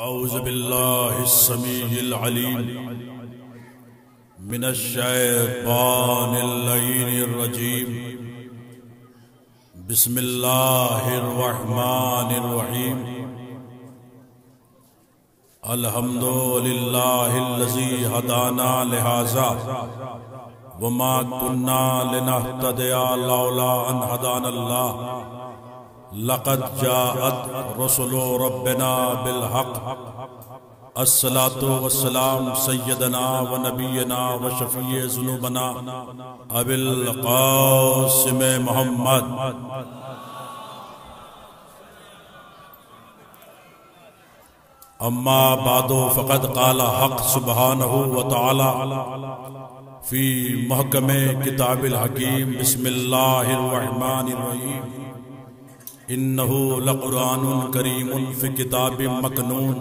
اعوذ باللہ السمیع العلیم من الشیطان اللعین الرجیم بسم اللہ الرحمن الرحیم الحمد للہ الذی ہدانا لہذا وما كنا لنهتدي لولا ان هدانا الله لقد جاءت رسل ربنا بالحق الصلاة والسلام سیدنا و نبینا و شفیع ذنوبنا ابی القاسم محمد اما بعد فقد قال حق سبحانہ وتعالی فی محکم کتاب الحکیم بسم اللہ الرحمن الرحیم انہو لقرآن کریم فی کتاب مکنون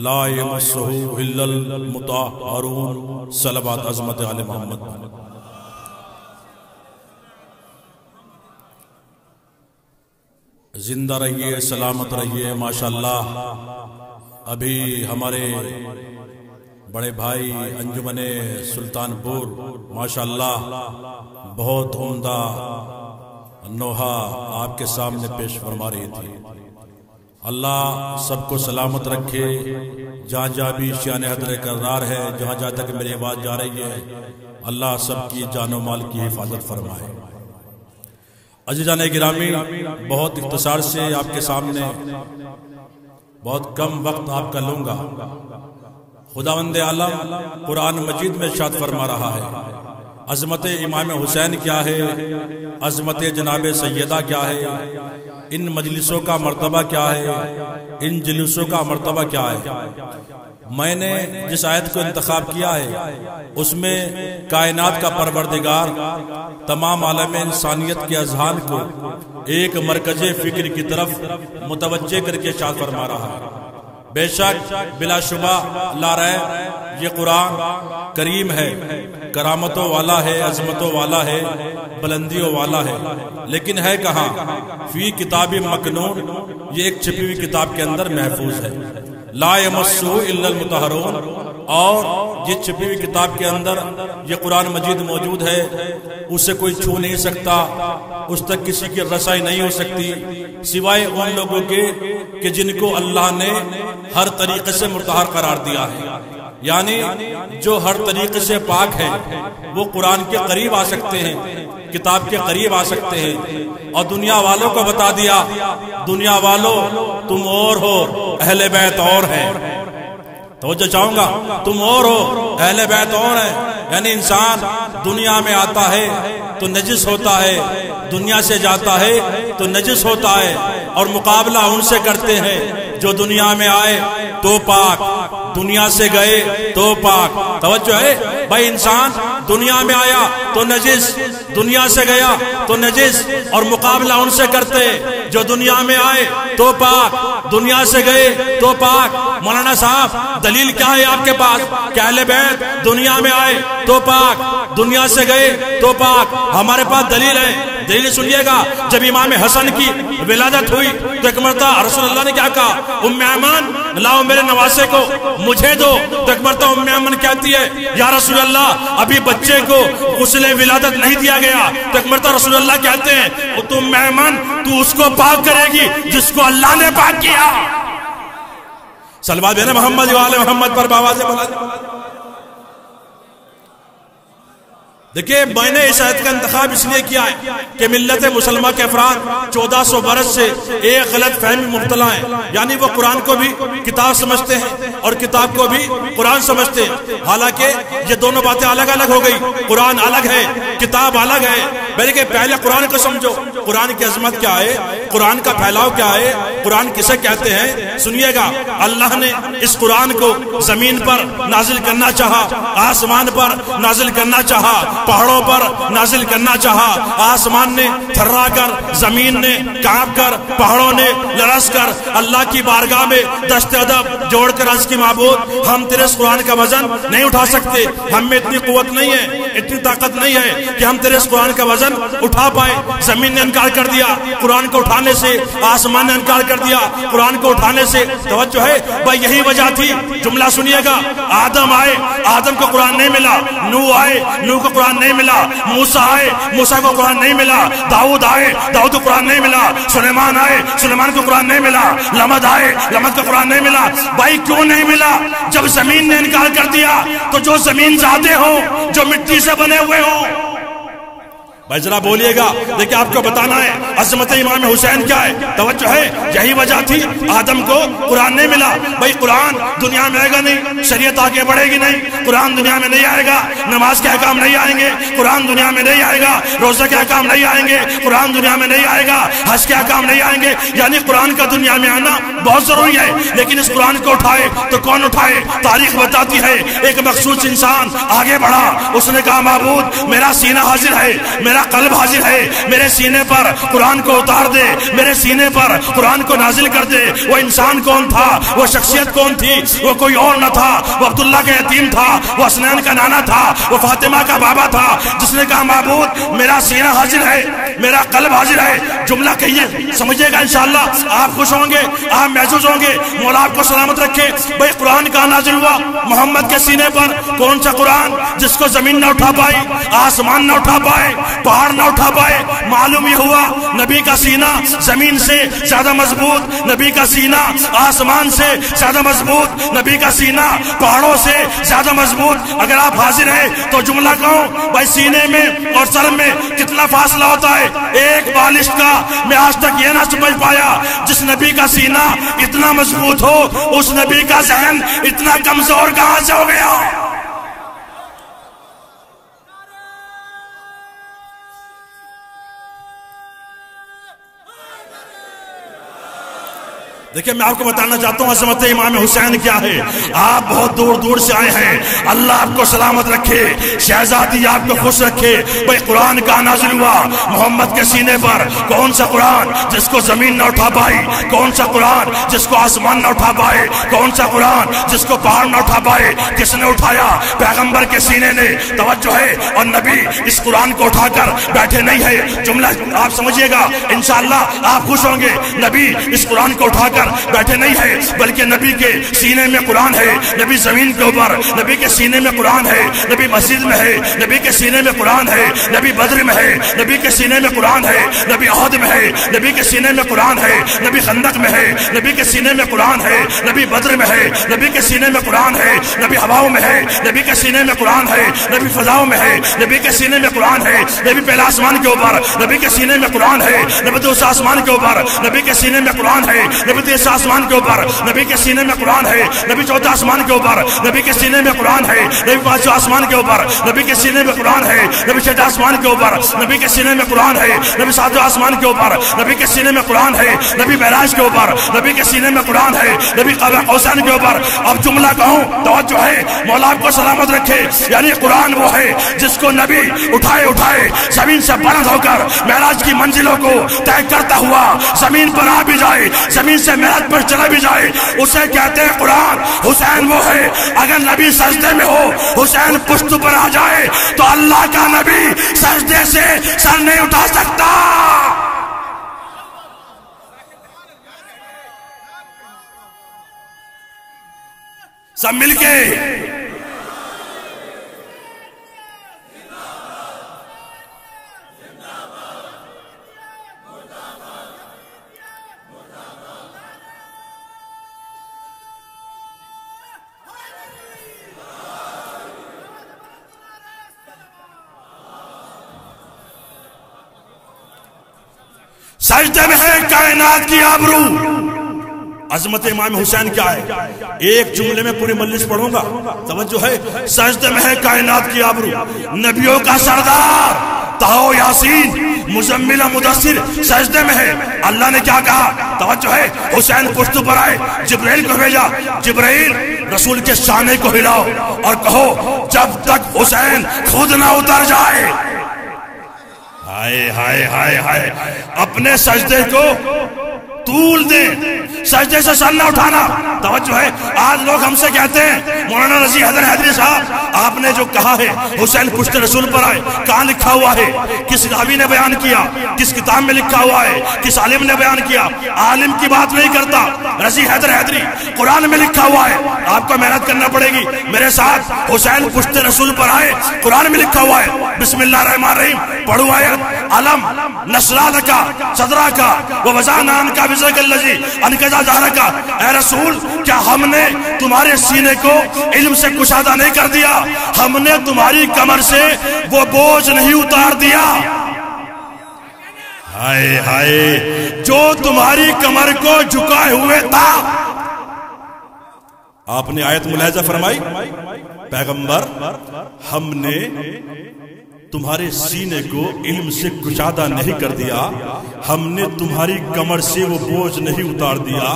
لا یمسہ الا المطہرون صلوات عظمت علی محمد۔ زندہ رہیے، سلامت رہیے، ماشاءاللہ۔ ابھی ہمارے بڑے بھائی انجمن سلطان پور ماشاءاللہ بہت عمدہ نوحہ آپ کے سامنے پیش فرما رہی تھی۔ اللہ سب کو سلامت رکھے، جہاں جہاں بھی شان حضر کرار ہے، جہاں جہاں تک میری آواز جا رہی ہے، اللہ سب کی جان و مال کی حفاظت فرمائے۔ عزیزان گرامی، بہت اختصار سے آپ کے سامنے بہت کم وقت آپ کا لوں گا۔ خداوند عالم قرآن مجید میں ارشاد فرما رہا ہے، عظمت امام حسین کیا ہے، عظمت جناب سیدہ کیا ہے، ان مجلسوں کا مرتبہ کیا ہے، ان جلوسوں کا مرتبہ کیا ہے۔ میں نے جس آیت کو انتخاب کیا ہے اس میں کائنات کا پروردگار تمام عالم انسانیت کے اذہان کو ایک مرکز فکر کی طرف متوجہ کر کے ارشاد فرما رہا ہے۔ بے شک بلا شبہ لا ریب یہ قرآن کریم ہے، کرامتوں والا ہے، عظمتوں والا ہے، بلندیوں والا ہے، لیکن ہے کہاں؟ فی کتاب مکنون، یہ ایک چھپی ہوئی کتاب کے اندر محفوظ ہے۔ لا یمسہ الا المطہرون، اور یہ چھپی ہوئی کتاب کے اندر یہ قرآن مجید موجود ہے، اسے کوئی چھو نہیں سکتا، اس تک کسی کی رسائی نہیں ہو سکتی سوائے ان لوگوں کے کہ جن کو اللہ نے ہر طریقے سے مطہر قرار دیا ہے۔ یعنی جو ہر طریقے سے پاک ہے وہ قرآن کے قریب آ سکتے ہیں، کتاب کے قریب آ سکتے ہیں۔ اور دنیا والوں کو بتا دیا، دنیا والوں تم اور ہو، اہل بیت اور ہیں۔ توجہ چاہوں گا، تم اور ہو، اہل بیت اور ہیں۔ یعنی انسان دنیا میں آتا ہے تو نجس ہوتا ہے، دنیا سے جاتا ہے تو نجس ہوتا ہے، اور مقابلہ ان سے کرتے ہیں جو دنیا میں آئے تو پاک، دنیا سے گئے تو پاک۔ توجہ ہے بھائی، انسان دنیا میں آیا تو نجس، دنیا سے گیا تو نجس، اور مقابلہ ان سے کرتے جو دنیا میں آئے تو پاک، دنیا سے گئے تو پاک۔ مولانا صاحب دلیل کیا ہے آپ کے پاس کہ اہل بیت دنیا میں آئے تو پاک، دنیا سے گئے تو پاک؟ ہمارے پاس دلیل ہے، دلیل سنیے گا۔ جب امام حسن کی ولادت ہوئی تو ایک مرتبہ رسول اللہ نے کیا کہا؟ ام ایمن لاؤ میرے نواسے کو مجھے دو۔ تو ایک مرتبہ ام ایمن کہتی ہے یا رسول اللہ ابھی بچے کو غسل ولادت نہیں دیا گیا۔ تو ایک مرتبہ رسول اللہ کہتے ہیں تو ام ایمن تو اس کو پاک کرے گی جس کو اللہ نے پاک کیا۔ صلوات محمد و آل محمد پر باواز بلند۔ دیکھیں، میں نے اس آیت کا انتخاب اس لیے کیا ہے کہ ملت مسلمہ کے افراد 1400 برس سے ایک غلط فہمی مبتلا ہیں، یعنی وہ قرآن کو بھی کتاب سمجھتے ہیں اور کتاب کو بھی قرآن سمجھتے ہیں، حالانکہ یہ دونوں باتیں الگ الگ ہو گئی۔ قرآن الگ ہے، کتاب الگ ہے۔ بلکہ پہلے قرآن کو سمجھو، قرآن کی عظمت کیا ہے، قرآن کا پھیلاؤ کیا ہے، قرآن کسے کہتے ہیں۔ سنیے گا، اللہ نے اس قرآن کو زمین پر نازل کرنا چاہا، آسمان پر نازل کرنا چاہا، پہاڑوں پر نازل کرنا چاہا۔ آسمان نے تھرا کر، زمین نے کانپ کر، پہاڑوں نے لرز کر اللہ کی بارگاہ میں دست ادب جوڑ کر عرض کی معبود ہم تیرے اس قرآن کا وزن نہیں اٹھا سکتے، ہم میں اتنی قوت نہیں ہے، اتنی طاقت نہیں ہے کہ ہم تیرے اس قرآن کا وزن اٹھا پائے۔ زمین نے انکار کر دیا قرآن کو اٹھانے سے، آسمان نے انکار کر دیا قرآن کو اٹھانے سے۔ توجہ ہے بھائی، یہی وجہ تھی، جملہ سنیے گا، آدم آئے، آدم کو قرآن نہیں ملا، نوح آئے، نوح کو قرآن نہیں ملا، موسیٰ آئے، موسیٰ کو قرآن نہیں ملا، داؤد آئے، داؤد کو قرآن نہیں ملا، سلیمان آئے، سلیمان کو قرآن نہیں ملا، لمد آئے، لمد کو قرآن نہیں ملا۔ بھائی کیوں نہیں ملا؟ جب زمین نے انکار کر دیا تو جو زمین ذاتے ہوں، جو مٹی سے بنے ہوئے ہوں، بھائی ذرا بولیے گا، دیکھیں آپ کو بتانا ہے عظمت امام حسین کیا ہے۔ توجہ ہے، یہی وجہ تھی آدم کو قرآن نہیں ملا۔ بھائی قرآن دنیا میں آئے گا نہیں، شریعت آگے بڑھے گی نہیں، قرآن دنیا میں نہیں آئے گا، نماز کے احکام نہیں آئیں گے، قرآن دنیا میں نہیں آئے گا، روزہ کے احکام نہیں آئیں گے، قرآن دنیا میں نہیں آئے گا، حج کے احکام نہیں آئیں گے۔ یعنی قرآن کا دنیا میں آنا بہت ضروری ہے، لیکن اس قرآن کو اٹھائے تو کون اٹھائے؟ تاریخ بتاتی ہے ایک مخصوص انسان آگے بڑھا، اس نے کہا معبود میرا سینہ حاضر ہے، میرا قلب حاضر ہے، میرے سینے پر قرآن کو اتار دے، میرے سینے پر قرآن کو نازل کر دے۔ وہ انسان کون تھا؟ وہ شخصیت کون تھی؟ وہ کوئی اور نہ تھا، وہ عبداللہ کا یتیم تھا، وہ حسنین کا نانا تھا، وہ فاطمہ کا بابا تھا، جس نے کہا معبود میرا سینہ حاضر ہے، میرا قلب حاضر ہے۔ جملہ کہیے، سمجھے گا انشاءاللہ آپ خوش ہوں گے، آپ محظوظ ہوں گے، مولا آپ کو سلامت رکھے۔ بھئی قرآن کہاں نازل ہوا؟ محمد کے سینے پر۔ کون سا قرآن؟ جس کو زمین نہ اٹھا پائی، آسمان نہ اٹھا پائے، پہاڑ نہ اٹھا پائے۔ معلوم یہ ہوا نبی کا سینہ زمین سے زیادہ مضبوط، نبی کا سینہ آسمان سے زیادہ مضبوط، نبی کا سینہ پہاڑوں سے زیادہ مضبوط۔ اگر آپ حاضر ہیں تو جملہ کہوں، بھائی سینے میں اور سر میں کتنا فاصلہ ہوتا ہے؟ ایک بالش کا۔ میں آج تک یہ نہ سمجھ پایا جس نبی کا سینہ اتنا مضبوط ہو، اس نبی کا ذہن اتنا کمزور کہاں سے ہو گیا؟ دیکھیں میں آپ کو بتانا چاہتا ہوں عظمت امام حسین کیا ہے۔ آپ بہت دور دور سے آئے ہیں، اللہ آپ کو سلامت رکھے، شہزادی آپ کو خوش رکھے۔ بھئی قرآن کا نازل ہوا محمد کے سینے پر۔ کون سا قرآن؟ جس کو زمین نہ اٹھا پائی۔ کون سا قرآن؟ جس کو آسمان نہ اٹھا پائے۔ کون سا قرآن؟ جس کو پہاڑ نہ اٹھا پائے۔ کس نے اٹھایا؟ پیغمبر کے سینے نے۔ توجہ ہے، اور نبی اس قرآن کو اٹھا کر بیٹھے نہیں ہے۔ جملہ آپ سمجھیے گا، انشاءاللہ آپ خوش ہوں گے۔ نبی اس قرآن کو اٹھا کر بیٹھے نہیں ہے، بلکہ نبی کے سینے میں قرآن ہے۔ نبی زمین کے اوپر، نبی کے سینے میں قرآن ہے۔ نبی مسجد میں ہے، نبی کے سینے میں قرآن ہے۔ نبی بدر میں ہے، نبی کے سینے میں قرآن ہے۔ نبی احد میں ہے، نبی کے سینے میں قرآن ہے۔ نبی خندق میں ہے، نبی کے سینے میں قرآن ہے۔ نبی بدر میں ہے، نبی کے سینے میں قرآن ہے۔ نبی ہواؤں میں ہے، نبی کے سینے میں قرآن ہے۔ نبی فضاؤں میں ہے، نبی کے سینے میں قرآن ہے۔ نبی پہلے آسمان کے اوپر، نبی کے سینے میں قرآن ہے۔ نبی دوسرے آسمان کے اوپر، نبی کے سینے میں قرآن ہے۔ نبی تیسرے آسمان کے اوپر، نبی کے سینے میں قرآن ہے۔ نبی چوتھے آسمان کے اوپر، نبی کے سینے میں قرآن ہے۔ نبی پانچویں آسمان کے اوپر، نبی کے سینے میں قرآن ہے۔ نبی چھٹے آسمان کے اوپر، نبی کے سینے میں قرآن ہے۔ نبی ساتویں آسمان کے اوپر، نبی کے سینے میں قرآن ہے۔ نبی معراج کے اوپر، نبی کے سینے میں قرآن ہے۔ نبی قاب قوسین کے اوپر۔ اب جملہ کہوں، توجہ ہے، مولا آپ کو سلامت رکھے۔ یعنی قرآن وہ ہے جس کو نبی اٹھائے زمین سے بلند ہو کر معراج کی منزلوں کو طے کرتا ہوا زمین پر آ بھی جائے، زمین سے معراج پر چلا بھی جائے، اسے کہتے ہیں قرآن۔ حسین وہ ہے، اگر نبی سجدے میں ہو، حسین پشت پر آ جائے تو اللہ کا نبی سجدے سے سر نہیں اٹھا سکتا۔ سب مل کے سجدے میں ہے کائنات کی آبرو۔ عظمت امام حسین کیا ہے؟ ایک جملے میں پوری مجلس پڑھوں گا، توجہ ہے۔ سجدے میں ہے کائنات کی آبرو، نبیوں کا سردار طٰہٰ و یاسین مزمل مدثر سجدے میں ہے۔ اللہ نے کیا کہا؟ توجہ ہے، حسین پشت پر آئے، جبرائیل کو بھیجا، جبرائیل رسول کے شانے کو ہلاؤ اور کہو جب تک حسین خود نہ اتر جائے۔ ہائے ہائے ہائے ہائے، اپنے سجدے کو طول دیں، سجدے سے سر نہ اٹھانا۔ توجہ ہے، آج لوگ ہم سے کہتے ہیں مولانا رضی حیدر حیدری صاحب آپ نے جو کہا ہے حسین پشت رسول پر آئے، کہاں لکھا ہوا ہے؟ کس راوی نے بیان کیا؟ کس کتاب میں لکھا ہوا ہے؟ کس عالم نے بیان کیا؟ عالم کی بات نہیں کرتا، رضی حیدر حیدری قرآن میں لکھا ہوا ہے، آپ کو محنت کرنا پڑے گی میرے ساتھ۔ حسین پشت رسول پر آئے، قرآن میں لکھا ہوا ہے، بسم اللہ الرحمن الرحیم پڑھو آیت، علم نشرح لک صدرک ووضعنا عنک وزرک الذی انقض ظہرک۔ اے رسول، کیا ہم نے تمہارے سینے کو علم سے کشادہ نہیں کر دیا؟ ہم نے تمہاری کمر سے وہ بوجھ نہیں اتار دیا؟ ہائے ہائے، جو تمہاری کمر کو جھکائے ہوئے تھا۔ آپ نے آیت ملاحظہ فرمائی، پیغمبر ہم نے تمہارے سینے کو علم سے کشادہ نہیں کر دیا، ہم نے تمہاری کمر سے وہ بوجھ نہیں اتار دیا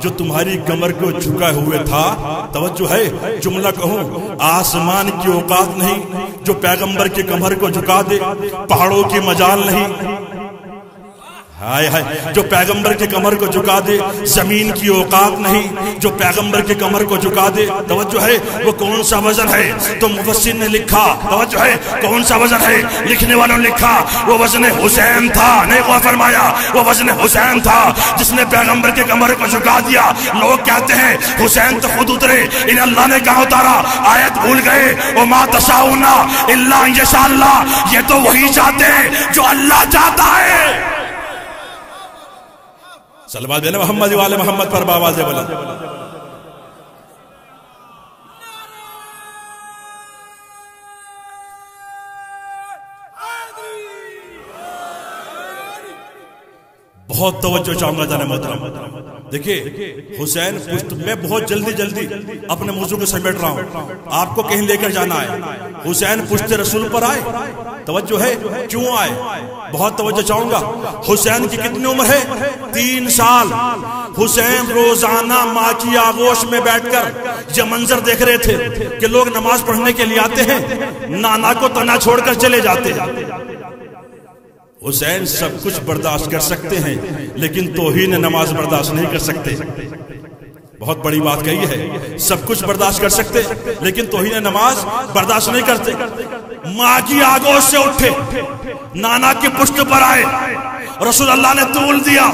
جو تمہاری کمر کو جھکائے ہوئے تھا۔ توجہ ہے، جملہ کہوں، آسمان کی اوقات نہیں جو پیغمبر کی کمر کو جھکا دے، پہاڑوں کی مجال نہیں، ہائے ہائے، جو پیغمبر کے کمر کو جھکا دے، زمین کی اوقات نہیں جو پیغمبر کے کمر کو جھکا دے۔ توجہ ہے، وہ کون سا وزن ہے؟ تو مفسر نے لکھا، توجہ ہے، کون سا وزن ہے؟ لکھنے والوں نے لکھا وہ وزن حسین تھا، نہیں غور فرمایا، وہ وزن حسین تھا جس نے پیغمبر کے کمر کو جھکا دیا۔ لوگ کہتے ہیں حسین تو خود اترے، ان اللہ نے کہاں اتارا؟ آیت بھول گئے، وما تشاؤون الا ان یشاء اللہ، یہ تو وہی چاہتے ہیں جو اللہ چاہتا ہے۔ صلوات علی محمد و آل محمد پر باواز بلند۔ بہت توجہ چاہوں گا جناب محترم۔ دیکھیے حسین پشت میں بہت جلدی اپنے موضوع کو سمیٹ رہا ہوں، آپ کو کہیں لے کر جانا ہے۔ حسین پشت رسول پر آئے، توجہ ہے، کیوں آئے؟ بہت توجہ چاہوں گا۔ حسین کی کتنی عمر ہے؟ 3 سال۔ حسین روزانہ ماں کی آغوش میں بیٹھ کر یہ منظر دیکھ رہے تھے کہ لوگ نماز پڑھنے کے لیے آتے ہیں، نانا کو تنہا چھوڑ کر چلے جاتے ہیں۔ حسین سب کچھ برداشت کر سکتے ہیں لیکن توہین نماز برداشت نہیں کر سکتے۔ بہت بڑی بات کہی ہے، سب کچھ برداشت کر سکتے لیکن توہین نماز برداشت نہیں کرتے۔ ماں کی آگوش سے اٹھے، نانا کی پشت پر آئے، رسول اللہ نے طول دیا۔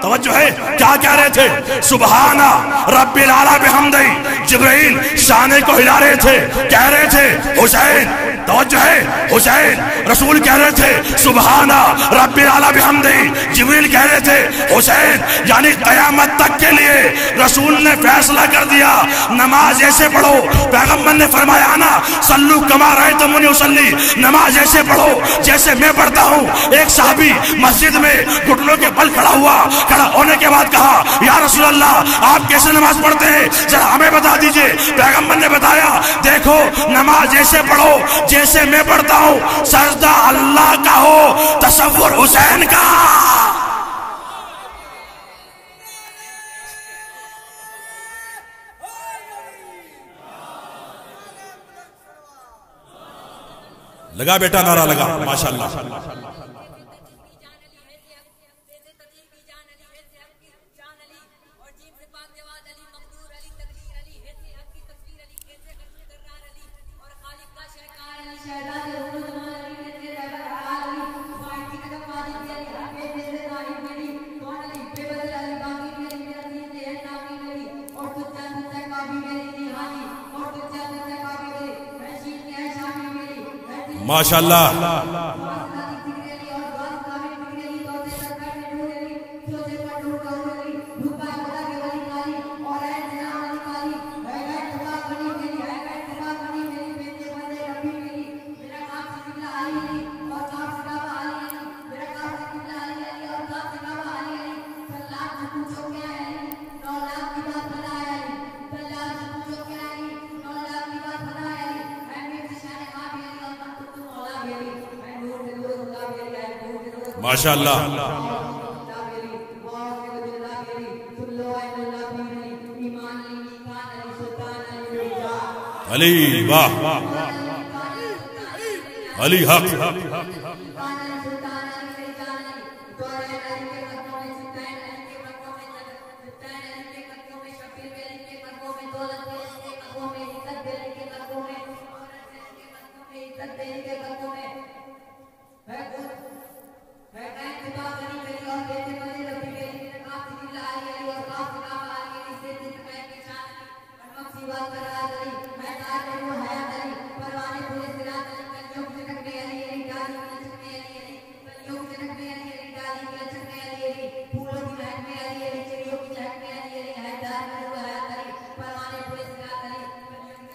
توجہ ہے، کیا کہہ رہے تھے؟ سبحان رب العالی بحمدہ۔ جبرائیل شانے کو ہلا رہے تھے، کہہ رہے تھے حسین، توجہ ہے، حسین۔ رسول کہہ رہے تھے سبحان رب العالی بحمدہ۔ جبرائیل کہہ رہے تھے حسین، یعنی قیامت تک کے لیے رسول نے فیصلہ کر دیا نماز ایسے پڑھو۔ پیغمبر نے فرمایا نا صلو کما رأیتمونی اصلی، نماز ایسے پڑھو جیسے میں پڑھتا ہوں۔ ایک صحابی مسجد میں گھٹنوں کے بل کھڑا ہوا، کھڑا ہونے کے بعد کہا یا رسول اللہ آپ کیسے نماز پڑھتے ہیں، ذرا ہمیں بتا دیجئے۔ پیغمبر نے بتایا دیکھو نماز ایسے پڑھو جیسے میں پڑھتا ہوں، سجدہ اللہ کا ہو، تصور حسین کا۔ لگا بیٹا نعرہ لگا، ماشاءاللہ۔ ماشاءاللہ۔ ماشاءاللہ۔ علی واہ، علی حق۔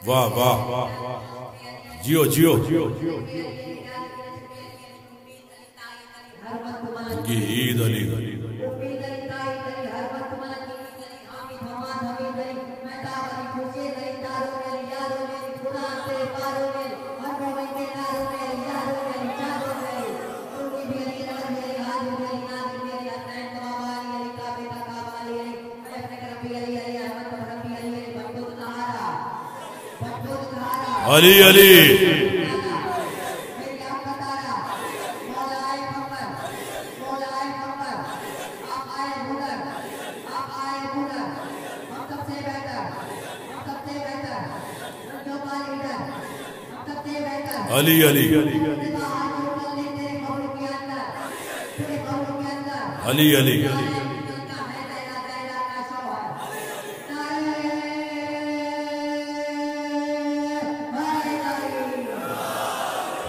واہ واہ، جیو جیو عید علی علی علی علی علی علی علی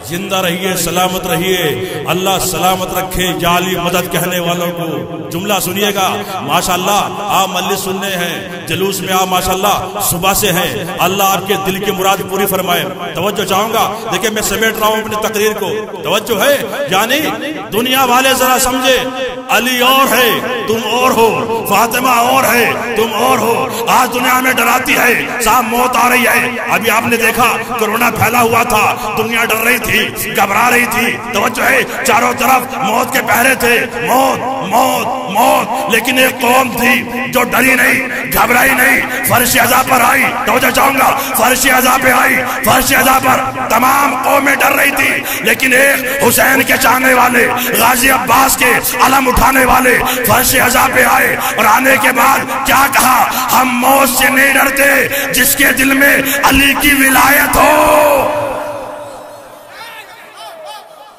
زندہ رہیے، سلامت رہیے، اللہ سلامت رکھے یا علی مدد کہنے والوں کو۔ جملہ سنیے گا، ماشاءاللہ آپ مجلس سننے ہیں، جلوس میں آپ ماشاءاللہ صبح سے ہیں، اللہ آپ کے دل کی مراد پوری فرمائے۔ توجہ چاہوں گا، دیکھیں میں سمیٹ رہا ہوں اپنی تقریر کو، توجہ ہے، یعنی دنیا والے ذرا سمجھے، علی اور ہے تم اور ہو، فاطمہ اور ہے تم اور ہو۔ آج دنیا میں ڈراتی ہے، صاحب موت آ رہی ہے۔ ابھی آپ نے دیکھا کرونا پھیلا ہوا تھا، دنیا ڈر رہی تھی، گھبرا رہی تھی، توجہ ہے، چاروں طرف موت کے پہرے تھے، موت موت موت، لیکن ایک قوم تھی جو ڈری نہیں، گھبرائی نہیں، فرش عذاب پر آئی۔ توجہ چاہوں گا، فرش عذاب پہ آئی، فرش عذاب پر تمام قومیں ڈر رہی تھی، لیکن ایک حسین کے چاہنے والے، غازی عباس کے علم اٹھانے والے فرش عذاب پہ آئے، اور آنے کے بعد کیا کہا؟ ہم موت سے نہیں ڈرتے جس کے دل میں علی کی ولایت ہو۔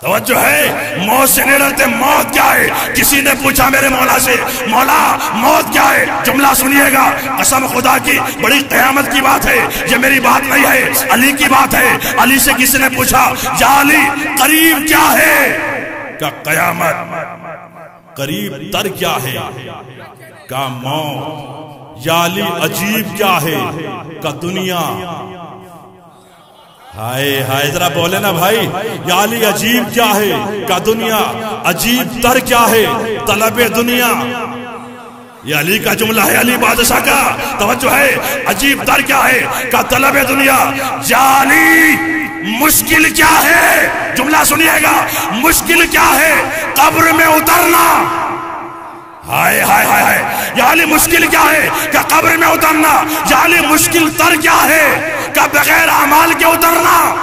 توجہ ہے، موت سے نہیں ڈرتے۔ موت کیا ہے؟ کسی نے پوچھا میرے مولا سے، مولا موت کیا ہے؟ جملہ سنیے گا، قسم خدا کی بڑی قیامت کی بات ہے، یہ میری بات نہیں ہے، علی کی بات ہے۔ علی سے کسی نے پوچھا، یا علی قریب کیا ہے؟ کہ قیامت۔ قریب تر کیا ہے؟ کہ موت۔ یا علی عجیب کیا ہے؟ کہ دنیا۔ ہائے ہائے، ذرا بولے نا بھائی، یا علی عجیب کیا ہے؟ کہ دنیا۔ عجیب تر کیا ہے؟ طلب دنیا۔ یہ علی کا جملہ ہے، علی بادشاہ کا، توجہ ہے، عجیب تر کیا ہے؟ کہ طلب دنیا۔ یا علی مشکل کیا ہے؟ جملہ سنیے گا، مشکل کیا ہے؟ قبر میں اترنا۔ ہائے ہائے ہائے ہائے، یا علی مشکل کیا ہے؟ کہ قبر میں اترنا۔ یا علی مشکل تر کیا ہے؟ کہ بغیر اعمال کے اترنا۔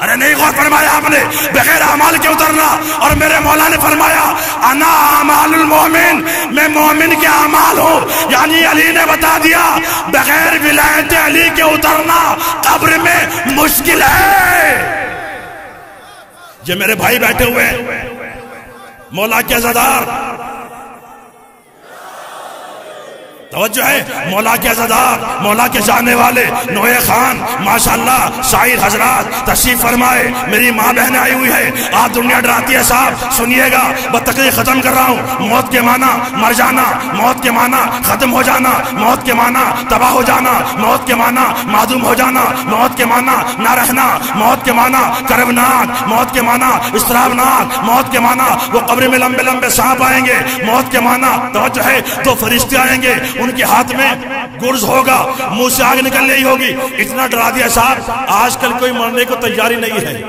ارے نہیں غور فرمایا آپ نے، بغیر اعمال کے اترنا۔ اور میرے مولا نے فرمایا، انا اعمال المومن، میں مومن کے اعمال ہوں۔ یعنی علی نے بتا دیا، بغیر ولایت علی کے اترنا قبر میں مشکل ہے۔ یہ میرے بھائی بیٹھے ہوئے مولا کے عزادار، توجہ ہے، مولا کے عزادار، مولا کے جانے والے، نوے خان ماشاءاللہ شاعر حضرات تشریف فرمائے۔ میری ماں بہنیں آئی ہوئی ہے، آپ دنیا ڈراتی ہے صاحب، سنیے گا، بس تقریر ختم کر رہا ہوں۔ موت کے معنی مر جانا، موت کے معنی ختم ہو جانا، موت کے معنی تباہ ہو جانا، موت کے معنی معدوم ہو جانا، موت کے معنی نہ رہنا، موت کے معنی کربناک، موت کے معنی استرابناک، موت کے معنی وہ قبر میں لمبے لمبے سانپ آئیں گے، موت کے معنی توجہ ہے دو فرشتے آئیں گے، ان کے ہاتھ میں گرز ہوگا، منہ سے آگ نکل رہی ہوگی۔ اتنا ڈرا دیا صاحب، آج کل کوئی مرنے کو تیاری نہیں ہے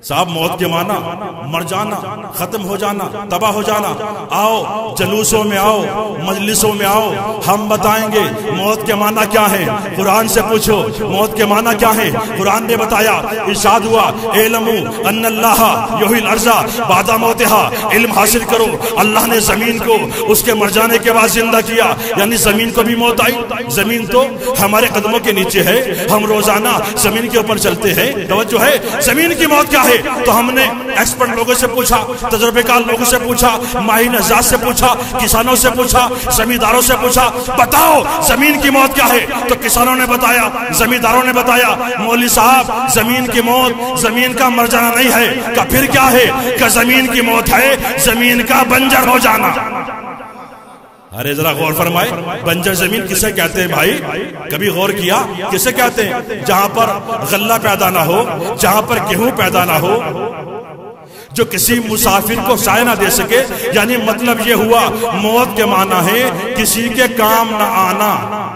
صاحب۔ موت کے معنی مر جانا، ختم ہو جانا، تباہ ہو جانا۔ آؤ جلوسوں میں آؤ، مجلسوں میں آؤ، ہم بتائیں گے موت کے معنی کیا ہے۔ قرآن سے پوچھو موت کے معنی کیا ہے، قرآن نے بتایا، ارشاد ہوا، اعلموا ان اللہ یحیی الارض بعد موتها، علم حاصل کرو، اللہ نے زمین کو اس کے مر جانے کے بعد زندہ کیا۔ یعنی زمین کو بھی موت آئی، زمین تو ہمارے قدموں کے نیچے ہے، ہم روزانہ زمین کے اوپر چلتے ہیں، توجہ ہے، زمین کی موت کیا ہے؟ ہے؟ تو ہم نے ایکسپرٹ لوگوں سے پوچھا، تجربے کار لوگوں سے پوچھا، ماہرین ذات سے پوچھا، کسانوں سے پوچھا، زمینداروں سے پوچھا، بتاؤ زمین کی موت کیا ہے؟ تو کسانوں نے بتایا، زمینداروں نے بتایا، مولوی صاحب زمین کی موت زمین کا مر جانا نہیں ہے۔ کہ پھر کیا ہے؟ کہ زمین کی موت ہے زمین کا بنجر ہو جانا۔ ارے ذرا غور فرمائے، بنجر زمین کسے کہتے ہیں بھائی؟ کبھی غور کیا کسے کہتے ہیں؟ جہاں پر غلہ پیدا نہ ہو، جہاں پر گیہوں پیدا نہ ہو، جو کسی مسافر کو سائے نہ دے سکے۔ یعنی مطلب یہ ہوا موت کے معنی ہے کسی کے کام نہ آنا۔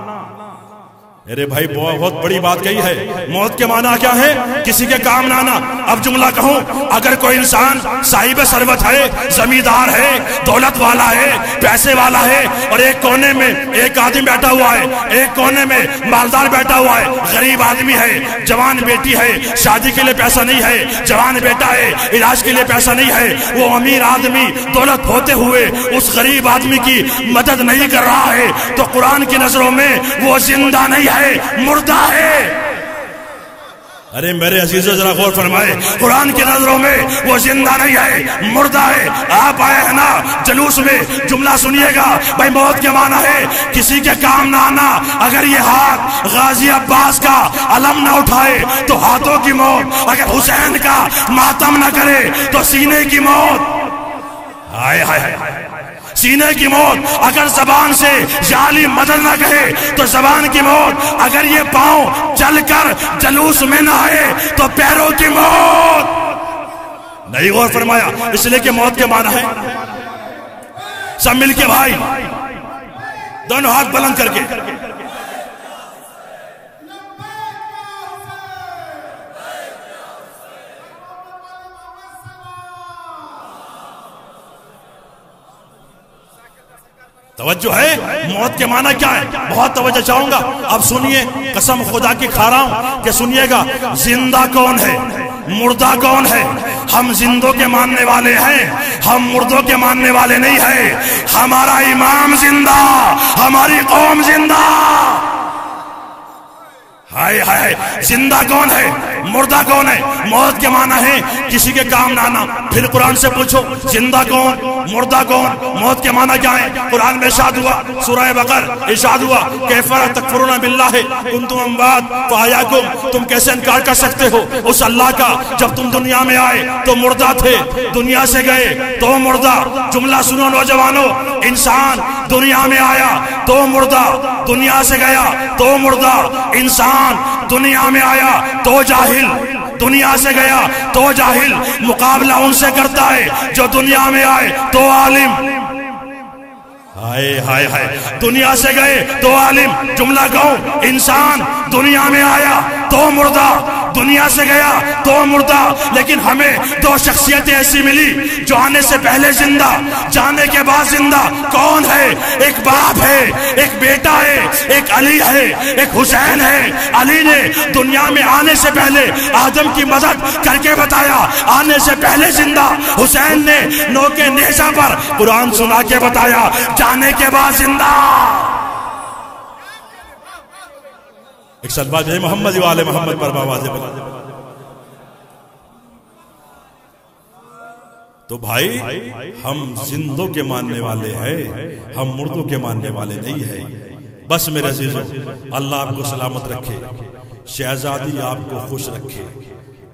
ارے بھائی بہت بڑی بات کہی ہے، موت کے معنی کیا ہے؟ کسی کے کام نہ آنا۔ اب جملہ کہوں، اگر کوئی انسان صاحب ثروت ہے، زمیندار ہے، دولت والا ہے، پیسے والا ہے، اور ایک کونے میں ایک آدمی بیٹھا ہوا ہے، ایک کونے میں مالدار بیٹھا ہوا ہے، غریب آدمی ہے، جوان بیٹی ہے، شادی کے لیے پیسہ نہیں ہے، جوان بیٹا ہے، علاج کے لیے پیسہ نہیں ہے، وہ امیر آدمی دولت ہوتے ہوئے اس غریب آدمی کی مدد نہیں کر رہا ہے، تو قرآن کی نظروں میں وہ زندہ نہیں ہے، مردہ ہے۔ ارے میرے عزیزو ذرا غور فرمائے، قرآن کی نظروں میں وہ زندہ نہیں ہے، مردہ ہے۔ آپ آئے ہیں نا جلوس میں، جملہ سنیے گا بھائی، موت کے معنی ہے کسی کے کام نہ آنا۔ اگر یہ ہاتھ غازی عباس کا علم نہ اٹھائے تو ہاتھوں کی موت، اگر حسین کا ماتم نہ کرے تو سینے کی موت۔ ہائے ہائے ہائے، سینے کی موت۔ اگر زبان سے یا علی مدد نہ کہے تو زبان کی موت۔ اگر یہ پاؤں چل کر جلوس میں نہ آئے تو پیروں کی موت۔ نہیں غور فرمایا، اس لیے کہ موت کے معنی ہے، سب مل کے بھائی دونوں ہاتھ بلند کر کے توجہ ہے۔ موت کے معنی کیا ہے؟ بہت توجہ چاہوں گا، اب سنیے، قسم خدا کی کھا رہا ہوں کہ سنیے گا۔ زندہ کون ہے؟ مردہ کون ہے؟ ہم زندوں کے ماننے والے ہیں، ہم مردوں کے ماننے والے نہیں ہیں۔ ہمارا امام زندہ، ہماری قوم زندہ۔ ہائے ہائے، زندہ کون ہے؟ مردہ کون ہے؟ موت کے معنی ہے کسی کے کام نہ آنا۔ پھر قرآن سے پوچھو زندہ کون، مردہ کون، موت کے معنی کیا ہے؟ قرآن میں ارشاد ہوا، سورہ بقر ارشاد ہوا، کیف تکفرون باللہ کنتم اموات فاحیاکم، تم کیسے انکار کر سکتے ہو اس اللہ کا جب تم دنیا میں آئے تو مردہ تھے، دنیا سے گئے تو مردہ۔ جملہ سنو نوجوانوں، انسان دنیا میں آیا تو مردہ، دنیا سے گیا تو مردہ۔ انسان دنیا میں آیا تو جاہل، دنیا سے گیا تو جاہل۔ مقابلہ ان سے کرتا ہے جو دنیا میں آئے تو عالم۔ ہائے ہائے ہائے، دنیا سے گئے تو عالم۔ جملہ کہوں، انسان دنیا میں آیا تو مردہ، دنیا سے گیا تو مردہ۔ لیکن ہمیں دو شخصیتیں ایسی ملی جو آنے سے پہلے زندہ، جانے کے بعد زندہ۔ کون ہے؟ ایک باپ ہے، ایک بیٹا ہے، ایک علی ہے، ایک حسین ہے۔ علی نے دنیا میں آنے سے پہلے آدم کی مدد کر کے بتایا، آنے سے پہلے زندہ۔ حسین نے نوکے نیزہ پر قرآن سنا کے بتایا، جانے کے بعد زندہ۔ ایک سلبہ جو محمد والے محمد پر باواز بلا۔ تو بھائی ہم زندوں کے ماننے والے ہیں، ہم مردوں کے ماننے والے نہیں ہیں۔ بس میرے عزیزوں، اللہ آپ کو سلامت رکھے، شہزادی آپ کو خوش رکھے،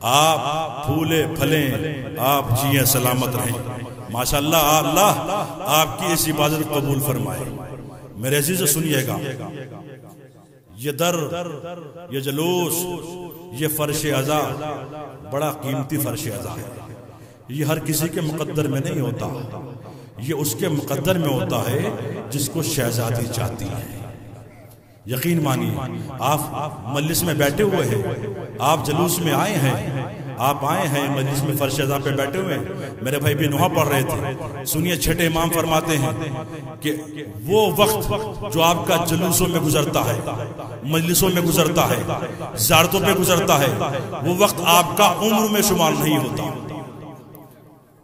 آپ پھولے پھلیں، آپ جیئیں سلامت رہیں۔ ماشاءاللہ اللہ آپ کی اس عبادت قبول فرمائے۔ میرے عزیزوں سنیے گا، یہ در، یہ جلوس، یہ فرش عزا بڑا قیمتی فرش عزا ہے۔ یہ ہر کسی کے مقدر میں نہیں ہوتا، یہ اس کے مقدر میں ہوتا ہے جس کو شہزادی چاہتی ہے۔ یقین مانیے، آپ مجلس میں بیٹھے ہوئے ہیں، آپ جلوس میں آئے ہیں، آپ آئے ہیں مجلس میں فرش عزا پہ بیٹھے ہوئے ہیں۔ میرے بھائی بھی نوحہ پڑھ رہے تھے، سنیے چھٹے امام فرماتے ہیں کہ وہ وقت جو آپ کا جلوسوں میں گزرتا ہے، مجلسوں میں گزرتا ہے، زیارتوں پہ گزرتا ہے، وہ وقت آپ کا عمر میں شمار نہیں ہوتا،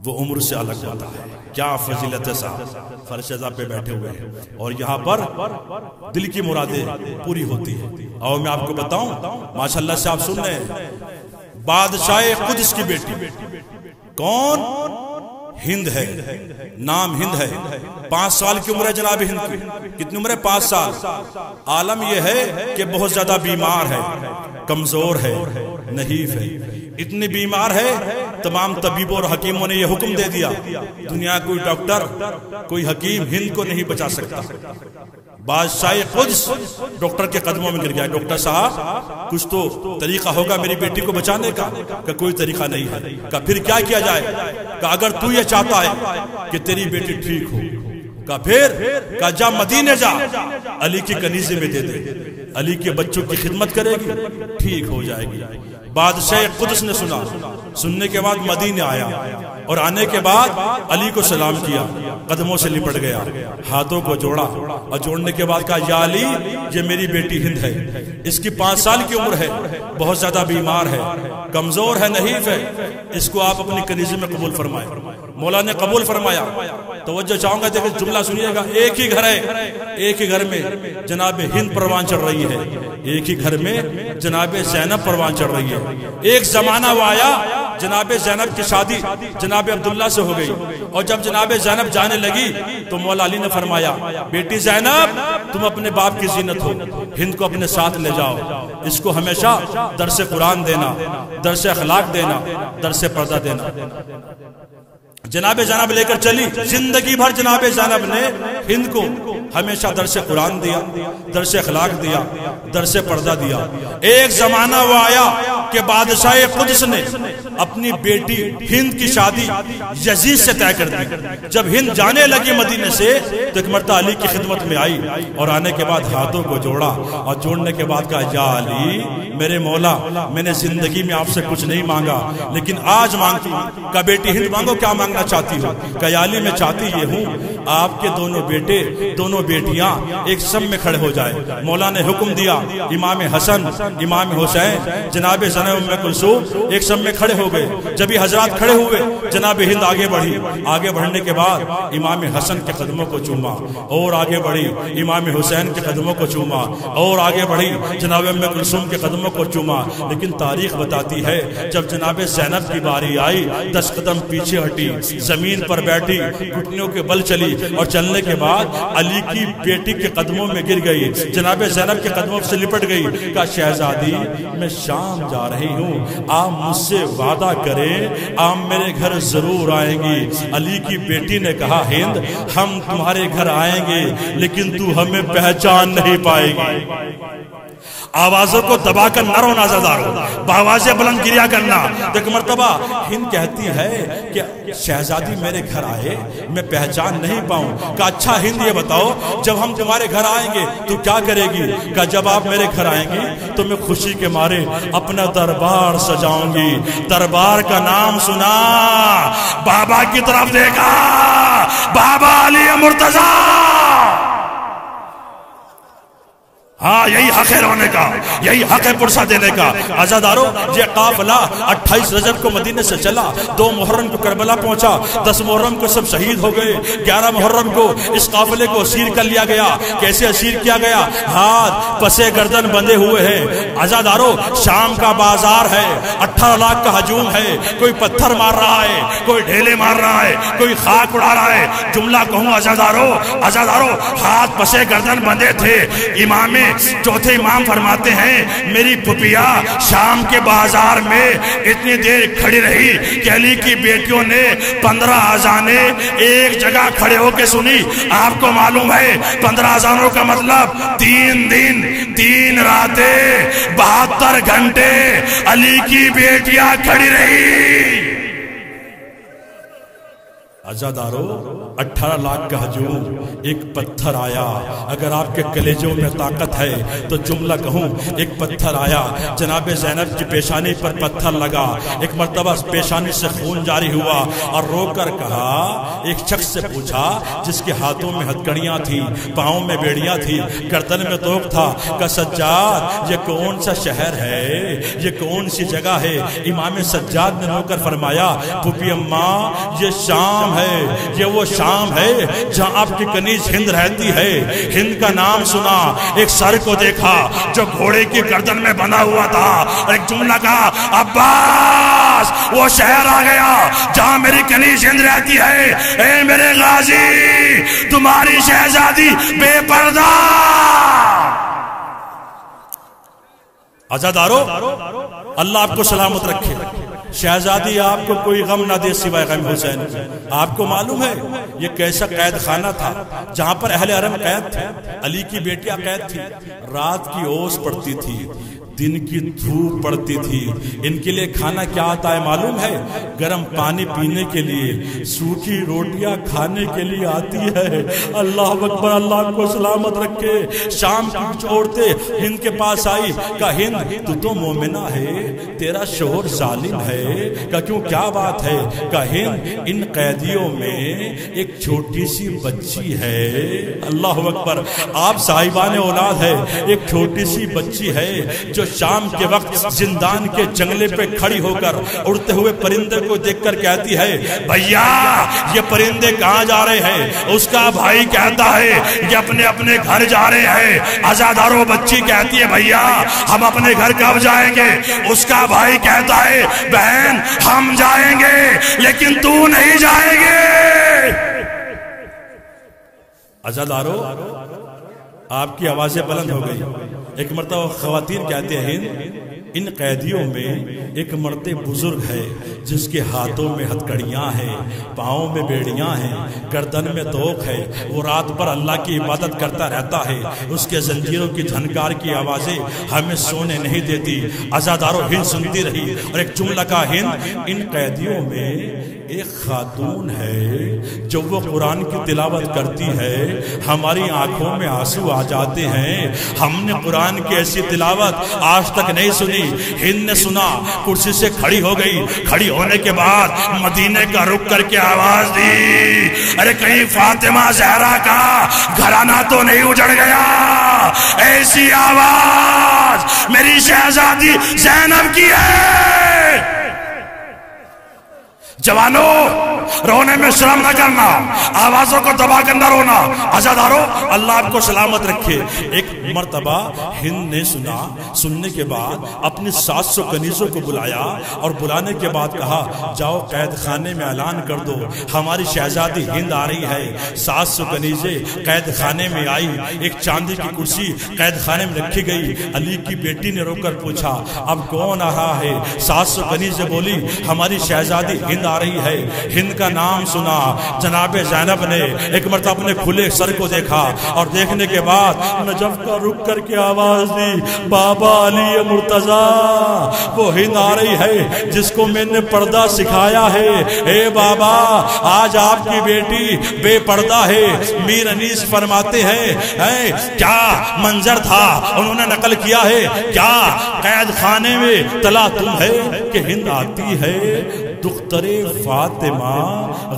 وہ عمر سے الگ ہوتا ہے۔ کیا فضیلت ہے صاحب، فرش عزا پہ بیٹھے ہوئے ہیں اور یہاں پر دل کی مرادیں پوری ہوتی ہیں۔ اور میں آپ کو بتاؤں، ماشاءاللہ سے آپ سن رہے ہیں، بادشاہ قدس کی بیٹی کون؟ ہند ہے، نام ہند ہے، 5 سال کی عمر ہے جناب ہند کی۔ کتنی عمر ہے؟ 5 سال۔ عالم یہ ہے کہ بہت زیادہ بیمار ہے، کمزور ہے، نحیف ہے، اتنی بیمار ہے تمام طبیبوں اور حکیموں نے یہ حکم دے دیا دنیا کوئی ڈاکٹر کوئی حکیم ہند کو نہیں بچا سکتا۔ بادشاہ قدس ڈاکٹر کے قدموں میں گر گیا، ڈاکٹر صاحب کچھ تو طریقہ ہوگا میری بیٹی کو بچانے کا؟ کہ کوئی طریقہ نہیں ہے۔ کہ پھر کیا کیا جائے؟ کہ اگر تو یہ چاہتا ہے کہ تیری بیٹی ٹھیک ہو، کہ پھر جا مدینے جا، علی کی کنیزے میں دے دے، علی کے بچوں کی خدمت کرے گی، ٹھیک ہو جائے گی۔ بادشاہ قدس نے سنا، سننے کے بعد مدینے آیا اور آنے کے بعد علی کو سلام کیا، قدموں سے لپٹ گیا، ہاتھوں کو جوڑا اور جوڑنے کے بعد کہا یا علی یہ میری بیٹی ہند ہے، اس کی 5 سال کی عمر ہے، بہت زیادہ بیمار ہے، کمزور ہے، نحیف ہے، اس کو آپ اپنی کنیزے میں قبول فرمائیں۔ مولا نے قبول فرمایا۔ توجہ چاہوں گا، دیکھیں جملہ سنیے گا، ایک ہی گھر ہے، ایک ہی گھر میں جناب ہند پروان چڑھ رہی ہے، ایک ہی گھر میں جناب زینب پروان چڑھ رہی ہے۔ ایک زمانہ وہ آیا جناب زینب کی شادی جناب عبداللہ سے ہو گئی، اور جب جناب زینب جانے لگی تو مولا علی نے فرمایا بیٹی زینب تم اپنے باپ کی زینت ہو، ہند کو اپنے ساتھ لے جاؤ، اس کو ہمیشہ درس قرآن دینا، درس اخلاق دینا، درس پردہ دینا۔ جناب زینب لے کر چلی، زندگی بھر جناب زینب نے ہند کو ہمیشہ درس قرآن دیا، درس اخلاق دیا، درس پردہ دیا۔ ایک زمانہ وہ آیا کہ بادشاہ قدس نے اپنی بیٹی ہند کی شادی یزید سے طے کر دی۔ جب ہند جانے لگی مدینے سے تو ایک مرتبہ علی کی خدمت میں آئی اور آنے کے بعد ہاتھوں کو جوڑا اور جوڑنے کے بعد کہا یا علی میرے مولا میں نے زندگی میں آپ سے کچھ نہیں مانگا لیکن آج مانگتی ہوں۔ کہا بیٹی ہند مانگو، کیا مانگنا چاہتی ہو؟ کہا یا علی میں چاہتی یہ ہوں آپ کے دونوں بیٹے دونوں بیٹیاں ایک سم میں کھڑے ہو جائے۔ مولا نے حکم دیا امام حسن امام حسین جناب زینب ام کلثوم ایک سم میں کھڑے ہو گئے۔ جب یہ حضرات کھڑے ہوئے جناب ہند آگے بڑھی، آگے بڑھنے کے بعد امام حسن کے قدموں کو چوما اور آگے بڑھی، امام حسین کے قدموں کو چوما اور آگے بڑھی، جناب ام کلثوم کے قدموں کو چوما۔ لیکن تاریخ بتاتی ہے جب جناب زینب کی باری آئی 10 قدم پیچھے ہٹی، زمین پر بیٹھی، گھٹنوں کے بل چلی اور چلنے کے بعد علی کی بیٹی کے قدموں میں گر گئی، جناب زینب کے قدموں سے لپٹ گئی۔ کہا شہزادی میں شام جا رہی ہوں، آپ مجھ سے وعدہ کریں آپ میرے گھر ضرور آئیں گی۔ علی کی بیٹی نے کہا ہند ہم تمہارے گھر آئیں گے لیکن تو ہمیں پہچان نہیں پائے گی۔ آوازوں کو دبا کر نہ رونا زدارو، بآوازیں بلند گریا کرنا۔ ایک مرتبہ ہند کہتی ہے کہ شہزادی میرے گھر آئے میں پہچان نہیں پاؤں۔ کہا اچھا ہند یہ بتاؤ جب ہم تمہارے گھر آئیں گے تو کیا کرے گی؟ کہا جب آپ میرے گھر آئیں گی تو میں خوشی کے مارے اپنا دربار سجاؤں گی۔ دربار کا نام سنا، بابا کی طرف دیکھا، بابا علی مرتضیٰ۔ ہاں یہی حق ہے رونے کا، یہی حق ہے پرسہ دینے کا۔ عزادارو یہ قافلہ 28 رجب کو مدینے سے چلا، 2 محرم کو کربلا پہنچا، 10 محرم کو سب شہید ہو گئے، 11 محرم کو اس قافلے کو اسیر کر لیا گیا۔ کیسے اسیر کیا گیا؟ ہاتھ پسے گردن بندھے ہوئے ہیں۔ عزادارو شام کا بازار ہے، 18 لاکھ کا ہجوم ہے، کوئی پتھر مار رہا ہے، کوئی ڈھیلے مار رہا ہے، کوئی خاک اڑا رہا ہے۔ جملہ کہوں عزادارو ہاتھ پسے گردن بندھے تھے۔ امام چوتھے امام فرماتے ہیں میری پھپھیا شام کے بازار میں اتنی دیر کھڑی رہی کہ علی کی بیٹیوں نے 15 اذانیں ایک جگہ کھڑے ہو کے سنی۔ آپ کو معلوم ہے 15 اذانوں کا مطلب 3 دن 3 راتیں 72 گھنٹے علی کی بیٹیاں کھڑی رہی۔ عزادارو 18 لاکھ کا ہجوم، ایک پتھر آیا۔ اگر آپ کے کلیجوں میں طاقت ہے تو جملہ کہوں، ایک پتھر آیا جناب زینب کی پیشانی پر پتھر لگا، ایک مرتبہ پیشانی سے خون جاری ہوا اور رو کر کہا، ایک شخص سے پوچھا جس کے ہاتھوں میں ہتھکڑیاں تھی، پاؤں میں بیڑیاں تھی، گردن میں توق تھا، کہ سجاد یہ کون سا شہر ہے، یہ کون سی جگہ ہے؟ امام سجاد نے رو کر فرمایا پھوپھی اماں یہ شام ہے، یہ وہ شام ہے جہاں آپ کی کنیز ہند رہتی ہے۔ ہند کا نام سنا، ایک سر کو دیکھا جو گھوڑے کی گردن میں بنا ہوا تھا، اور ایک جملہ کہا عباس وہ شہر آ گیا جہاں میری کنیز ہند رہتی ہے، اے میرے غازی تمہاری شہزادی بے پردہ۔ عزادارو اللہ آپ کو سلامت رکھے، شہزادی آپ کو کوئی غم نہ دے سوائے غم حسین۔ آپ کو معلوم ہے یہ کیسا قید خانہ تھا جہاں پر اہل حرم قید تھے، علی کی بیٹیاں قید تھی، رات کی اوس پڑتی تھی، دن کی دھوپ پڑتی تھی۔ ان کے لیے کھانا کیا آتا ہے معلوم ہے؟ گرم پانی پینے کے لیے، سوکھی روٹیاں کھانے کے لیے آتی ہے۔ اللہ اکبر، اللہ کو سلامت رکھے۔ شام کی کچھ عورتیں ہند کے پاس آئی، کہا ہند تو مومنہ ہے، تیرا شوہر ظالم ہے۔ کہا کیوں، کیا بات ہے؟ کہا ہند ان قیدیوں میں ایک چھوٹی سی بچی ہے۔ اللہ اکبر، آپ صاحبان اولاد ہے، ایک چھوٹی سی بچی ہے جو شام کے وقت زندان کے جنگلے پہ کھڑی ہو کر اڑتے ہوئے پرندے کو دیکھ کر کہتی ہے بھیا یہ پرندے کہاں جا رہے ہیں؟ اس کا بھائی کہتا ہے یہ اپنے اپنے گھر جا رہے ہیں۔ عزادارو بچی کہتی ہے بھیا ہم اپنے گھر کب جائیں گے؟ اس کا بھائی کہتا ہے بہن ہم جائیں گے لیکن تو نہیں جائیں گے۔ عزادارو آپ کی آوازیں بلند ہو گئی۔ ایک مرتبہ خواتین کہتے ہیں ان قیدیوں میں ایک مرد بزرگ ہے جس کے ہاتھوں میں ہتھکڑیاں ہیں، پاؤں میں بیڑیاں ہیں، گردن میں توق ہے، وہ رات بھر اللہ کی عبادت کرتا رہتا ہے، اس کے زنجیروں کی جھنکار کی آوازیں ہمیں سونے نہیں دیتی۔ عزادارو ہند سنتی رہی اور ایک جملہ کا ہند ان قیدیوں میں ایک خاتون ہے جو وہ قرآن کی تلاوت کرتی ہے، ہماری آنکھوں میں آنسو آ جاتے ہیں۔ ہم نے قرآن کی ایسی تلاوت آج تک نہیں سنی۔ ہند نے سنا، کرسی سے کھڑی ہو گئی، کھڑی ہونے کے بعد مدینے کا رک کر کے آواز دی ارے کہیں فاطمہ زہرا کا گھرانہ تو نہیں اجڑ گیا؟ ایسی آواز میری شہزادی زینب کی ہے۔ جوانوں رونے میں شرم نہ کرنا، آوازوں کو دبا کر نہ رونا۔ عزادارو اللہ آپ کو سلامت رکھے۔ ایک مرتبہ ہند نے سنا، سننے کے بعد اپنی 700 کنیزوں کو بلایا اور بلانے کے بعد کہا جاؤ قید خانے میں اعلان کر دو ہماری شہزادی ہند آ رہی ہے۔ 700 کنیزیں قید خانے میں آئی، ایک چاندی کی کرسی قید خانے میں رکھی گئی۔ علی کی بیٹی نے رو کر پوچھا اب کون آ رہا ہے؟ 700 کنیزیں بولی ہماری شہزادی ہند آ رہی ہے۔ ہند کا نام سنا، جناب زینب نے ایک مرتبہ اپنے کھلے سر کو دیکھا اور دیکھنے کے بعد نجف کا رک کر کے آواز دی بابا علی مرتضیٰ وہ ہند آ رہی ہے جس کو میں نے پردہ سکھایا ہے۔ اے بابا آج آپ کی بیٹی بے پردہ ہے۔ میر انیس فرماتے ہیں کیا منظر تھا، انہوں نے نقل کیا ہے کیا قید خانے میں تلاتم ہے کہ ہند آتی ہے، دختر فاطمہ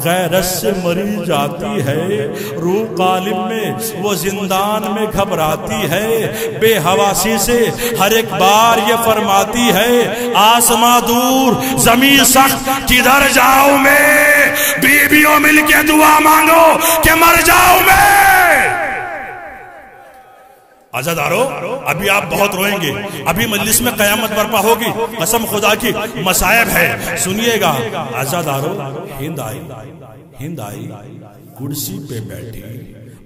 غیرت سے مری جاتی ہے، روح قالب میں وہ زندان میں گھبراتی ہے، بے حواسی سے ہر ایک بار یہ فرماتی ہے آسماں دور زمین سخت کدھر جاؤں میں، بیویوں مل کے دعا مانگو کہ مر جاؤں میں۔ عزادارو ابھی آپ بہت روئیں گے، ابھی مجلس میں قیامت برپا ہوگی، قسم خدا کی مصائب ہے، سنیے گا۔ عزادارو ہند آئی کرسی پہ بیٹھی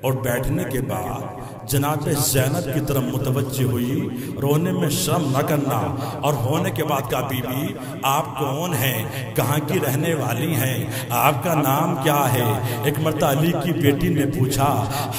اور بیٹھنے کے بعد جناب زینب کی طرف متوجہ ہوئی، رونے میں شرم نہ کرنا، اور ہونے کے بعد کہا بی بی آپ کون ہیں، کہاں کی رہنے والی ہیں، آپ کا نام کیا ہے؟ ایک مرتبہ علی کی بیٹی نے پوچھا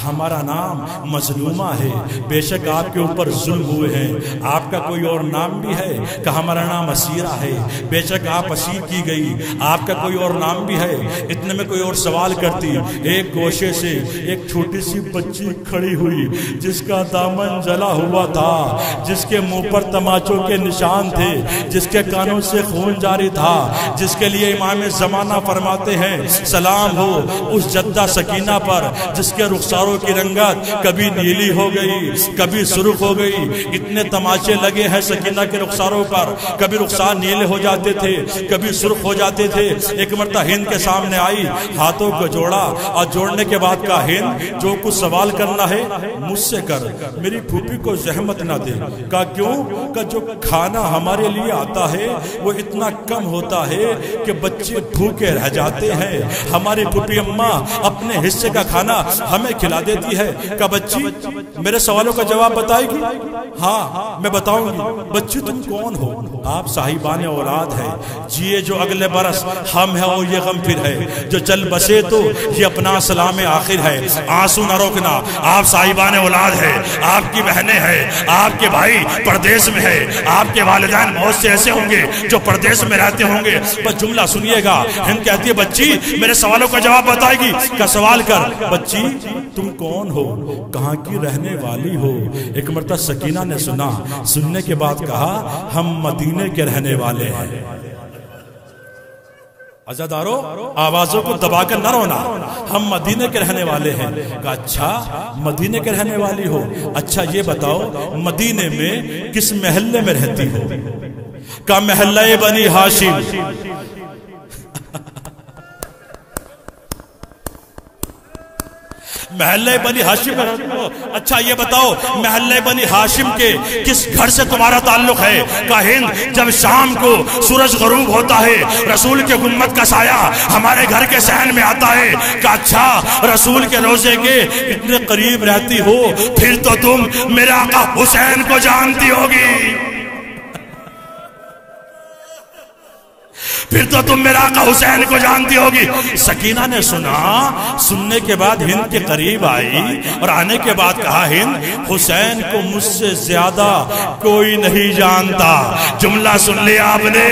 ہمارا نام مظلومہ ہے، بے شک آپ کے اوپر ظلم ہوئے ہیں، آپ کا کوئی اور نام بھی ہے؟ کہا ہمارا نام اسیرہ ہے، بے شک آپ اسیر کی گئی، آپ کا کوئی اور نام بھی ہے؟ اتنے میں کوئی اور سوال کرتی، ایک گوشے سے ایک چھوٹی سی بچی کھڑی ہوئی جس کا دامن جلا ہوا تھا، جس کے منہ پر تماچوں کے نشان تھے، جس کے کانوں سے خون جاری تھا، جس کے لیے امام زمانہ فرماتے ہیں سلام ہو اس جدہ سکینہ پر جس کے رخساروں کی رنگت کبھی نیلی ہو گئی، کبھی سرخ ہو گئی۔ اتنے تماچے لگے ہیں سکینہ کے رخساروں پر، کبھی رخسار نیلے ہو جاتے تھے، کبھی سرخ ہو جاتے تھے۔ ایک مرتبہ ہند کے سامنے آئی، ہاتھوں کو جوڑا اور جوڑنے کے بعد کہا ہند جو کچھ سوال کرنا ہے مجھ سے کر، میری پھوپھی کو زحمت نہ دے۔ کہا کیوں؟ کہ جو کھانا ہمارے لیے آتا ہے وہ اتنا کم ہوتا ہے کہ بچے بھوکے رہ جاتے ہیں، ہماری پھوپھی اماں اپنے حصے کا کھانا ہمیں کھلا دیتی ہے۔ کہا بچی میرے سوالوں کا جواب بتائے گی؟ ہاں میں بتاؤں گی۔ بچی تم کون ہو؟ آپ صاحبان اولاد ہے، جیے جو اگلے برس ہم ہے اور یہ غم پھر ہے، جو چل بسے تو یہ اپنا سلام آخر ہے۔ آنسو نہ روکنا، آپ صاحبان اولاد ہے، آپ کی بہنیں ہیں، آپ کے بھائی پردیس میں ہے، آپ کے والدین بہت سے ایسے ہوں گے جو پردیس میں رہتے ہوں گے۔ بس جملہ سنیے گا، ہند کہتی ہے بچی میرے سوالوں کا جواب بتائے گی؟ کا سوال کر۔ بچی تم کون ہو؟ کہاں کی رہنے والی ہو؟ ایک مرتبہ سکینہ نے سنا، سننے کے بعد کہا ہم مدینے کے رہنے والے ہیں۔ عزادارو آوازوں کو دبا کر نہ رونا، ہم مدینے کے رہنے والے ہیں۔ کہا اچھا مدینے کے رہنے والی ہو، اچھا یہ بتاؤ مدینے میں کس محلے میں رہتی ہو؟ کہا محلہ بنی ہاشم۔ محلہ بنی ہاشم میں رہتی ہو، اچھا یہ بتاؤ محلہ بنی ہاشم کے کس گھر سے تمہارا تعلق ہے؟ کہا ہند جب شام کو سورج غروب ہوتا ہے رسول کے گنبد کا سایہ ہمارے گھر کے صحن میں آتا ہے۔ کہا اچھا رسول کے روضے کے اتنے قریب رہتی ہو پھر تو تم میرے آقا حسین کو جانتی ہوگی، پھر تو تم میرا آقا حسین کو جانتی ہوگی۔ سکینہ نے سنا، سننے کے بعد ہند کے قریب آئی اور آنے کے بعد کہا ہند حسین کو مجھ سے زیادہ کوئی نہیں جانتا۔ جملہ سن لیا آپ نے،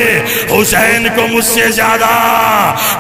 حسین کو مجھ سے زیادہ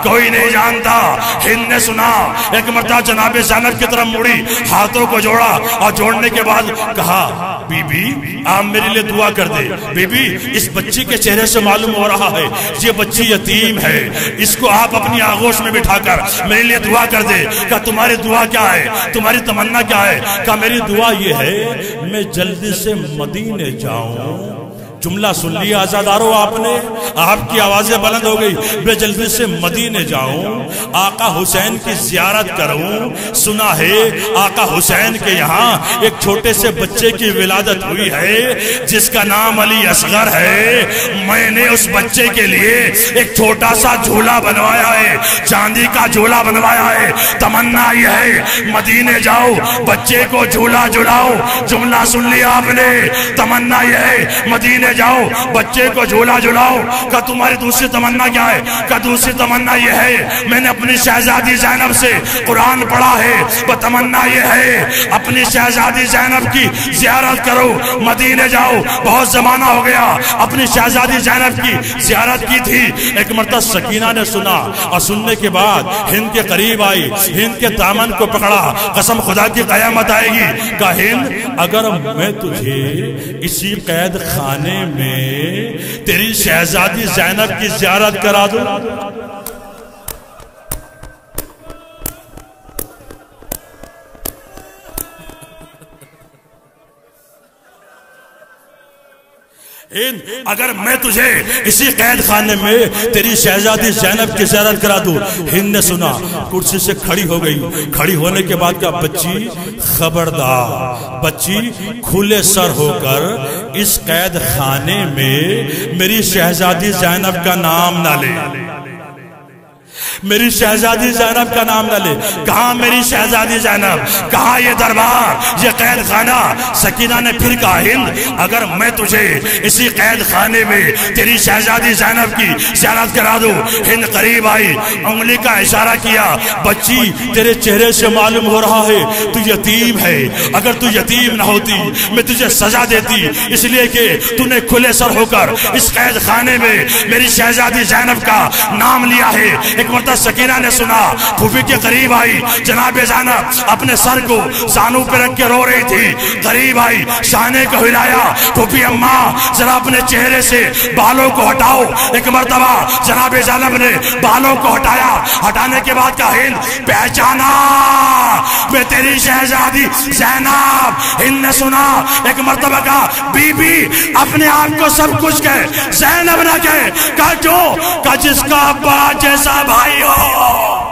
کوئی نہیں جانتا۔ ہند نے سنا، ایک مرتبہ جناب زینب کی طرف مڑی، ہاتھوں کو جوڑا اور جوڑنے کے بعد کہا بی بی آپ میرے لیے دعا کر دے۔ بی بی اس بچی کے چہرے سے معلوم ہو رہا ہے یہ بچی یتیم ہے، اس کو آپ اپنی آغوش میں بٹھا کر میرے لیے دعا کر دے۔ کہا تمہاری دعا کیا ہے؟ تمہاری تمنا کیا ہے؟ کہا میری دعا یہ ہے میں جلدی سے مدینے جاؤں۔ جملہ سن لیا عزادارو آپ نے، آپ کی آوازیں بلند ہو گئی، میں جلدی سے مدینے جاؤں، آقا حسین کی زیارت کروں۔ سنا ہے آقا حسین کے یہاں ایک چھوٹے سے بچے کی ولادت ہوئی ہے جس کا نام علی اصغر ہے۔ میں نے اس بچے کے لیے ایک چھوٹا سا جھولا بنوایا ہے، چاندی کا جھولا بنوایا ہے۔ تمنا یہ ہے مدینے جاؤ بچے کو جھولا جھلاؤ۔ جملہ سن لیا آپ نے، تمنا یہ ہے مدینے جاؤ بچے کو جھولا جھلاؤ۔ کہ تمہاری دوسری تمنا کیا ہے؟ کہ دوسری تمنا یہ ہے میں نے اپنی شہزادی زینب سے قرآن پڑھا ہے، وہ تمنا یہ ہے اپنی شہزادی زینب کی زیارت کرو، مدینے جاؤ۔ بہت زمانہ ہو گیا اپنی شہزادی زینب کی زیارت کی تھی۔ ایک مرتبہ سکینہ نے سنا اور سننے کے بعد ہند کے قریب آئی، ہند کے دامن کو پکڑا، قسم خدا کی قیامت آئے گی۔ کہ ہند اگر میں تجھے اسی قید خانے میں تیری شہزادی زینب کی زیارت کرا دوں، اگر میں تجھے اسی قید خانے میں تیری شہزادی زینب کی زیارت کرا دوں۔ ہند نے سنا، کرسی سے کھڑی ہو گئی، کھڑی ہونے کے بعد کہا بچی خبردار، بچی کھلے سر ہو کر اس قید خانے میں میری شہزادی زینب کا نام نہ لے، میری شہزادی زینب کا نام نہ لے۔ کہاں میری شہزادی زینب؟ کہاں یہ دربار، یہ قید خانہ؟ سکینہ نے پھر کہا ہند اگر میں تجھے اسی قید خانے میں تیری شہزادی زینب کی زیارت کرا دوں۔ ہند قریب آئی، انگلی کا اشارہ کیا، بچی تیرے چہرے سے معلوم ہو رہا ہے تو یتیم ہے، اگر تو یتیم نہ ہوتی میں تجھے سزا دیتی، اس لیے کہ تو نے کھلے سر ہو کر اس قید خانے میں میری شہزادی زینب کا نام لیا ہے۔ ایک مرتبہ سکینہ نے سنا، پھوپھی کے قریب آئی، جناب زینب اپنے سر کو زانو پہ رکھ کے رو رہی تھی، قریب آئی، شانے کو ہلایا، پھوپھی اماں ذرا اپنے چہرے سے بالوں کو ہٹاؤ۔ ایک مرتبہ جناب زینب نے بالوں کو ہٹایا، ہٹانے کے بعد کہا ہند پہچانا میں تیری شہزادی زینب۔ ہند نے سنا، ایک مرتبہ کہا بی بی اپنے آپ کو سب کچھ کہے، زینب نہ کہے۔ کہا کیوں؟ کہا جس کا ابا جیسا بھائی ہو۔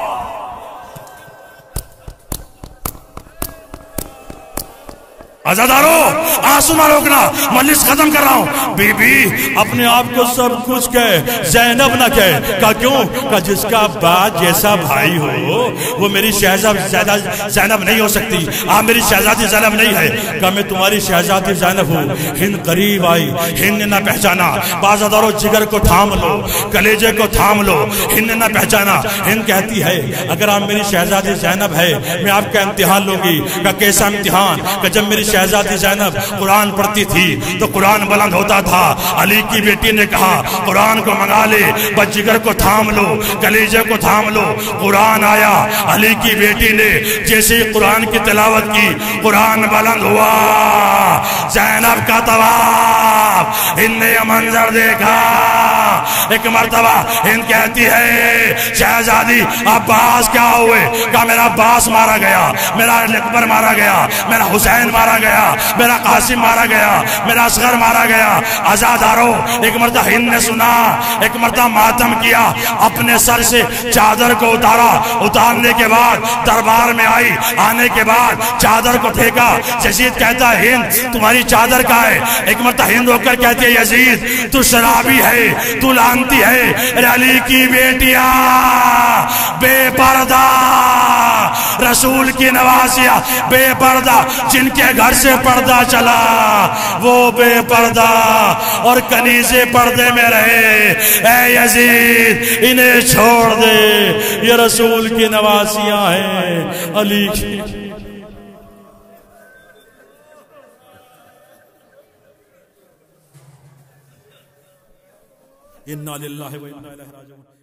عزادارو آنسو نہ روکنا، مجلس ختم کر رہا ہوں۔ بی بی اپنے آپ کو سب کچھ کہے، زینب نہ کہے۔ کہا کیوں؟ کہا جس کا باپ جیسا بھائی ہو وہ میری شہزادی زینب نہیں ہو سکتی، آپ میری شہزادی زینب نہیں ہے۔ کہا میں تمہاری شہزادی زینب ہوں۔ ہند قریب آئی، ہند نے نہ پہچانا۔ عزادارو جگر کو تھام لو، کلیجے کو تھام لو، ہند نے نہ پہچانا۔ ہند کہتی ہے اگر آپ میری شہزادی زینب ہے میں آپ کا امتحان لوں گی۔ کہا کیسا امتحان؟ کہ جب میری شہزادی زینب قرآن پڑھتی تھی تو قرآن بلند ہوتا تھا۔ علی کی بیٹی نے کہا قرآن کو منگا لے، بس جگر کو تھام لو، کلیجے کو تھام لو۔ قرآن آیا، علی کی بیٹی نے جیسے ہی قرآن کی تلاوت کی قرآن بلند ہوا۔ زینب کا طواف، ہند نے یہ منظر دیکھا۔ ایک مرتبہ ہند کہتی ہے شہزادی عباس کیا ہوئے؟ کہا میرا عباس مارا گیا، میرا اکبر مارا گیا، میرا حسین مارا گیا، میرا قاسم مارا گیا، میرا اصغر مارا گیا۔ عزادارو ایک مرتبہ ہند نے سنا، ایک مرتبہ ماتم کیا، اپنے سر سے چادر کو اتارا، اتارنے کے بعد دربار میں آئی، آنے کے بعد چادر کو پھینکا۔ یزید کہتا ہے ہند تمہاری چادر کا ہے؟ ایک مرتبہ ہند ہو کر کہتی ہے یزید تو شرابی ہے، تو لعنتی ہے، علی کی بیٹیاں بے پردہ، رسول کی نوازیاں بے پردہ، جن کے گھر سے پردہ چلا وہ بے پردہ اور کنیزے پردے میں رہے۔ اے یزید انہیں چھوڑ دے، یہ رسول کی نوازیاں ہیں، علی کی۔ اِنَّا لِلَّهِ وَإِنَّا إِلَيْهِ رَاجِعُونَ۔